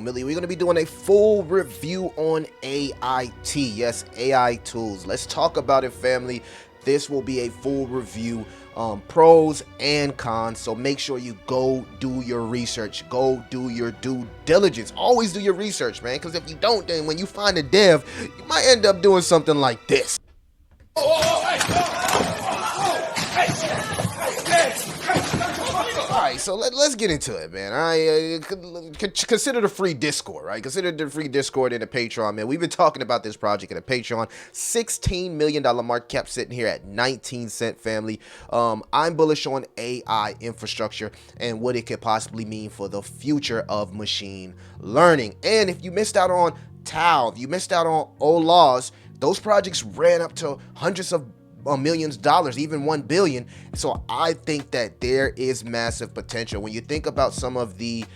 family. We're going to be doing a full review on AIT. Yes, AI tools. Let's talk about it, family. This will be a full review, pros and cons. So make sure you go do your research. Go do your due diligence. Always do your research, man. Because if you don't, then when you find a dev, you might end up doing something like this. Alright, so let's get into it, man. Consider the free Discord, right? Consider the free Discord and the Patreon, man. We've been talking about this project in the Patreon. $16 million market cap sitting here at 19 cent, family. I'm bullish on AI infrastructure and what it could possibly mean for the future of machine learning. And if you missed out on Tau, if you missed out on OLAWs, those projects ran up to hundreds of millions of dollars, even 1 billion. So I think that there is massive potential. When you think about some of the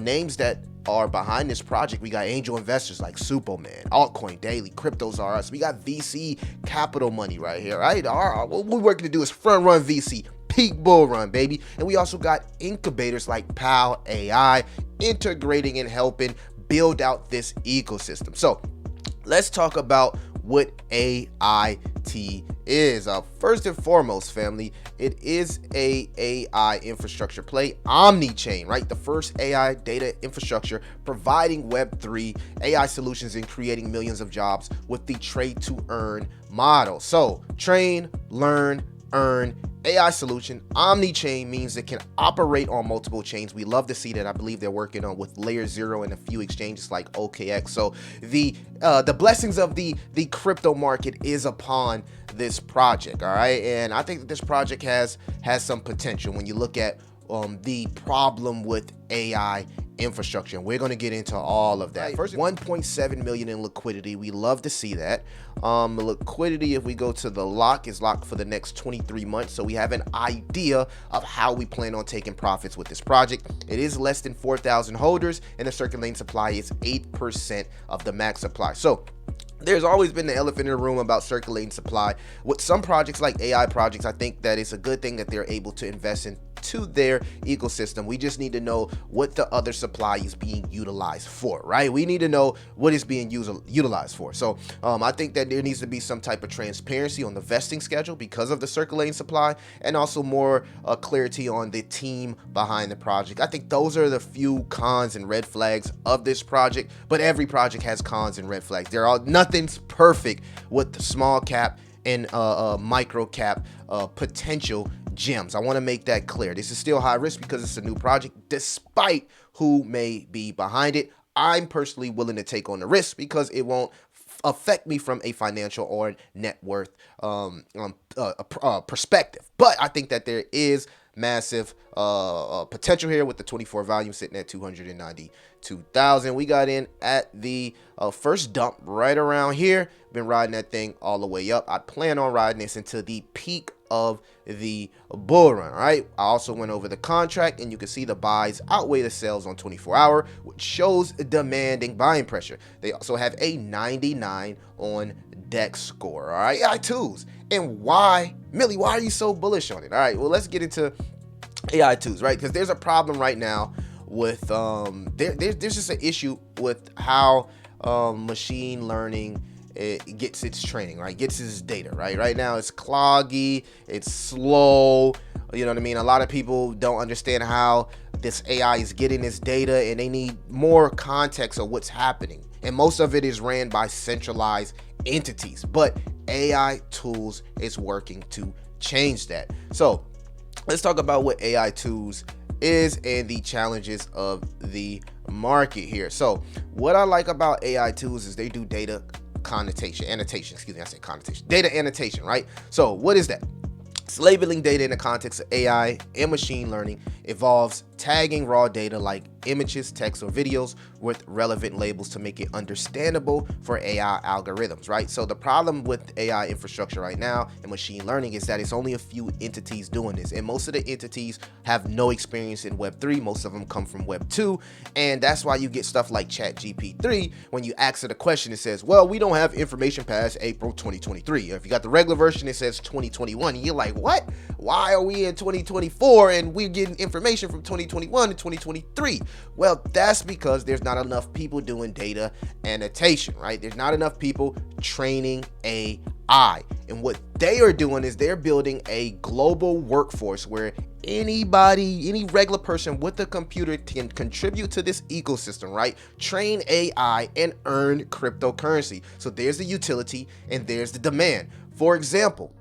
names that are behind this project, we got angel investors like Superman, Altcoin Daily, Cryptos R Us. We got VC capital money right here, right? What we're working to do is front run VC, peak bull run, baby. And we also got incubators like PAL AI integrating and helping build out this ecosystem. So let's talk about what AIT is. First and foremost, family, it is a AI infrastructure play, omni-chain, right? The first AI data infrastructure providing Web3 AI solutions and creating millions of jobs with the trade to earn model. So train, learn, earn. AI solution, omni-chain means it can operate on multiple chains. We love to see that. I believe they're working on with layer 0 and a few exchanges like OKX. So the blessings of the crypto market is upon this project, all right? And I think that this project has some potential when you look at the problem with AI infrastructure, and we're going to get into all of that. First, 1.7 million in liquidity. We love to see that. The liquidity, if we go to the lock, is locked for the next 23 months. So we have an idea of how we plan on taking profits with this project. It is less than 4,000 holders, and the circulating supply is 8% of the max supply. So there's always been the elephant in the room about circulating supply. With some projects like AI projects, I think that it's a good thing that they're able to invest into their ecosystem. We just need to know what the other supply is being utilized for, right? We need to know what is being utilized for. So I think that there needs to be some type of transparency on the vesting schedule because of the circulating supply, and also more clarity on the team behind the project. I think those are the few cons and red flags of this project, but every project has cons and red flags. Nothing's perfect with the small cap and micro cap potential gems. I want to make that clear. This is still high risk because it's a new project, despite who may be behind it. I'm personally willing to take on the risk because it won't affect me from a financial or net worth perspective. But I think that there is massive potential here with the 24 volume sitting at 292,000. We got in at the first dump right around here. Been riding that thing all the way up. I plan on riding this into the peak of the bull run. All right, I also went over the contract, and you can see the buys outweigh the sells on 24-hour, which shows demanding buying pressure. They also have a 99 on deck score. All right, AI tools. And why, Millie, why are you so bullish on it? All right, well, let's get into AI tools, right? Because there's a problem right now with there's just an issue with how machine learning gets its training, right? Gets its data, right? Right now it's cloggy, it's slow. You know what I mean? A lot of people don't understand how this AI is getting its data, and they need more context of what's happening. And most of it is ran by centralized entities, but AI tools is working to change that. So let's talk about what AI tools is and the challenges of the market here. So what I like about AI tools is they do data data annotation, right? So what is that? It's labeling data in the context of AI and machine learning involves tagging raw data like images, text, or videos with relevant labels to make it understandable for AI algorithms, right? So the problem with AI infrastructure right now and machine learning is that it's only a few entities doing this, and most of the entities have no experience in Web3. Most of them come from Web2, and that's why you get stuff like ChatGPT. When you ask it a question, it says, well, we don't have information past April 2023. Or if you got the regular version, it says 2021, and you're like, what? Why are we in 2024 and we're getting information from 2023? 2021 and 2023. Well, that's because there's not enough people doing data annotation, right? There's not enough people training AI. And what they are doing is they're building a global workforce where anybody, any regular person with a computer can contribute to this ecosystem, right? Train AI and earn cryptocurrency. So there's the utility and there's the demand. For example,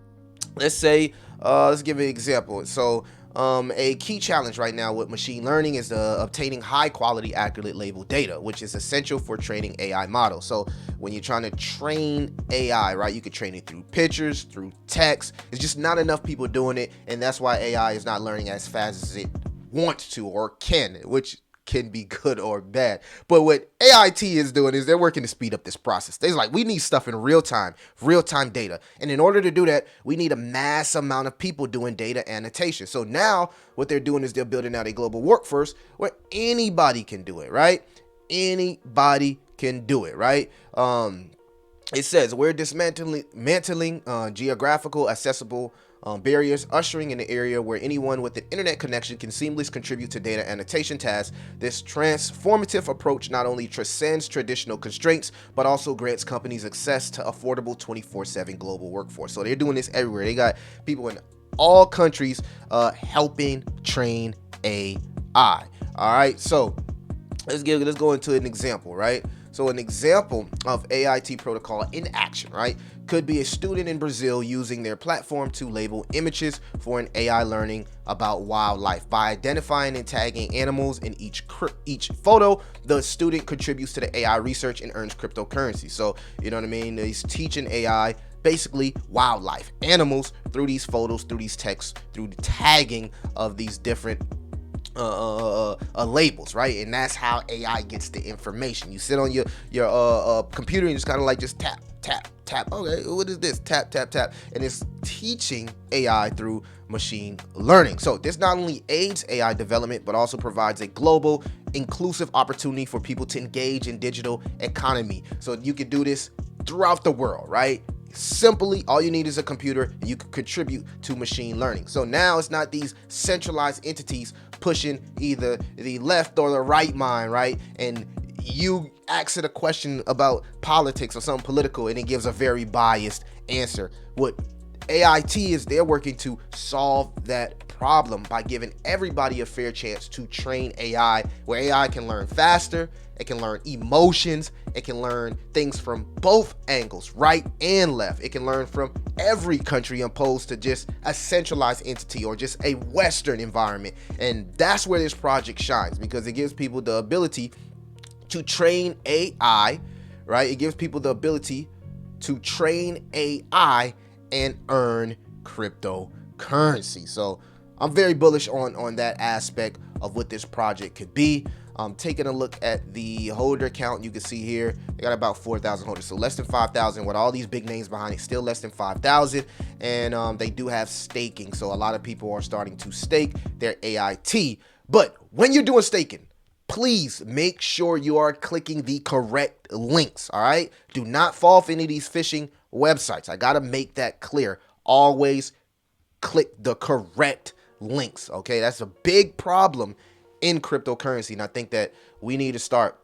let's say, let's give an example. So a key challenge right now with machine learning is obtaining high quality, accurate label data, which is essential for training AI models. So when you're trying to train AI, right, you can train it through pictures, through text. It's just not enough people doing it. And that's why AI is not learning as fast as it wants to or can, which can be good or bad. But what AIT is doing is they're working to speed up this process. They're like, we need stuff in real time data. And in order to do that, we need a mass amount of people doing data annotation. So now what they're doing is they're building out a global workforce where anybody can do it, right? Anybody can do it, right? It says we're dismantling geographical accessible barriers, ushering in an area where anyone with an internet connection can seamlessly contribute to data annotation tasks. This transformative approach not only transcends traditional constraints, but also grants companies access to affordable 24/7 global workforce. So they're doing this everywhere. They got people in all countries helping train AI. All right, so let's go into an example, right? So an example of AIT protocol in action, right, could be a student in Brazil using their platform to label images for an AI learning about wildlife. By identifying and tagging animals in each photo, the student contributes to the AI research and earns cryptocurrency. So, you know what I mean? He's teaching AI basically wildlife, animals, through these photos, through these texts, through the tagging of these different labels, right? And that's how AI gets the information. You sit on your computer and just kind of like just tap. Okay, what is this? Tap, and it's teaching AI through machine learning. So this not only aids AI development, but also provides a global, inclusive opportunity for people to engage in digital economy. So you can do this throughout the world, right? Simply, all you need is a computer and you can contribute to machine learning. So now it's not these centralized entities pushing either the left or the right mind, right? And you ask it a question about politics or something political and it gives a very biased answer. What AIT is, they're working to solve that problem by giving everybody a fair chance to train AI, where AI can learn faster, it can learn emotions, it can learn things from both angles, right and left. It can learn from every country opposed to just a centralized entity or just a Western environment. And that's where this project shines, because it gives people the ability to train AI, right? It gives people the ability to train AI and earn cryptocurrency. So I'm very bullish on that aspect of what this project could be. Taking a look at the holder count, you can see here they got about 4,000 holders, so less than 5,000 with all these big names behind it, still less than 5,000. And they do have staking, so a lot of people are starting to stake their AIT. But when you're doing staking, please make sure you are clicking the correct links. All right, do not fall for any of these phishing websites. I gotta make that clear. Always click the correct links. Okay, that's a big problem in cryptocurrency, and I think that we need to start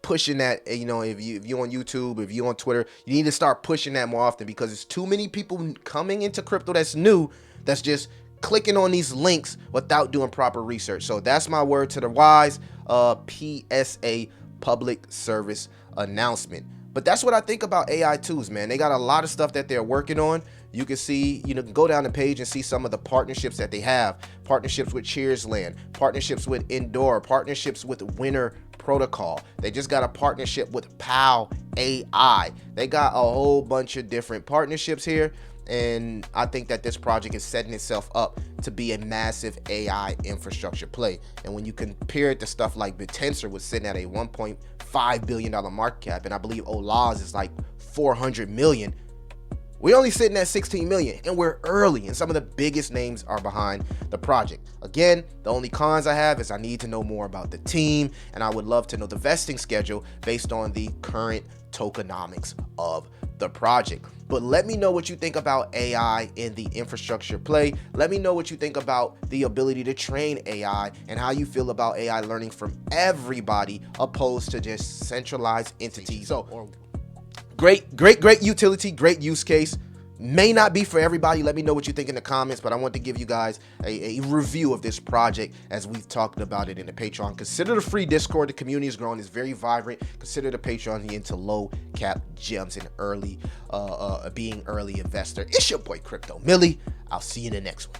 pushing that. You know, if you're on YouTube, if you're on Twitter, you need to start pushing that more often, because it's too many people coming into crypto that's new, that's just clicking on these links without doing proper research. So that's my word to the wise. PSA, public service announcement. But that's what I think about AI2s, man. They got a lot of stuff that they're working on. You can see, go down the page and see some of the partnerships that they have. Partnerships with Cheersland, partnerships with Endor, partnerships with Winner Protocol. They just got a partnership with POW AI. They got a whole bunch of different partnerships here. And I think that this project is setting itself up to be a massive AI infrastructure play. And when you compare it to stuff like Bitensor, was sitting at a $1.5 billion market cap, and I believe Olaz is like 400 million. We're only sitting at 16 million and we're early, and some of the biggest names are behind the project. Again, the only cons I have is I need to know more about the team, and I would love to know the vesting schedule based on the current tokenomics of the project. But let me know what you think about AI in the infrastructure play. Let me know what you think about the ability to train AI and how you feel about AI learning from everybody opposed to just centralized entities. So great utility, great use case. May not be for everybody. Let me know what you think in the comments, but I want to give you guys a review of this project as we've talked about it in the Patreon. Consider the free Discord. The community is growing. It's very vibrant. Consider the Patreon into low cap gems and early being early investor. It's your boy Crypto Millie. I'll see you in the next one.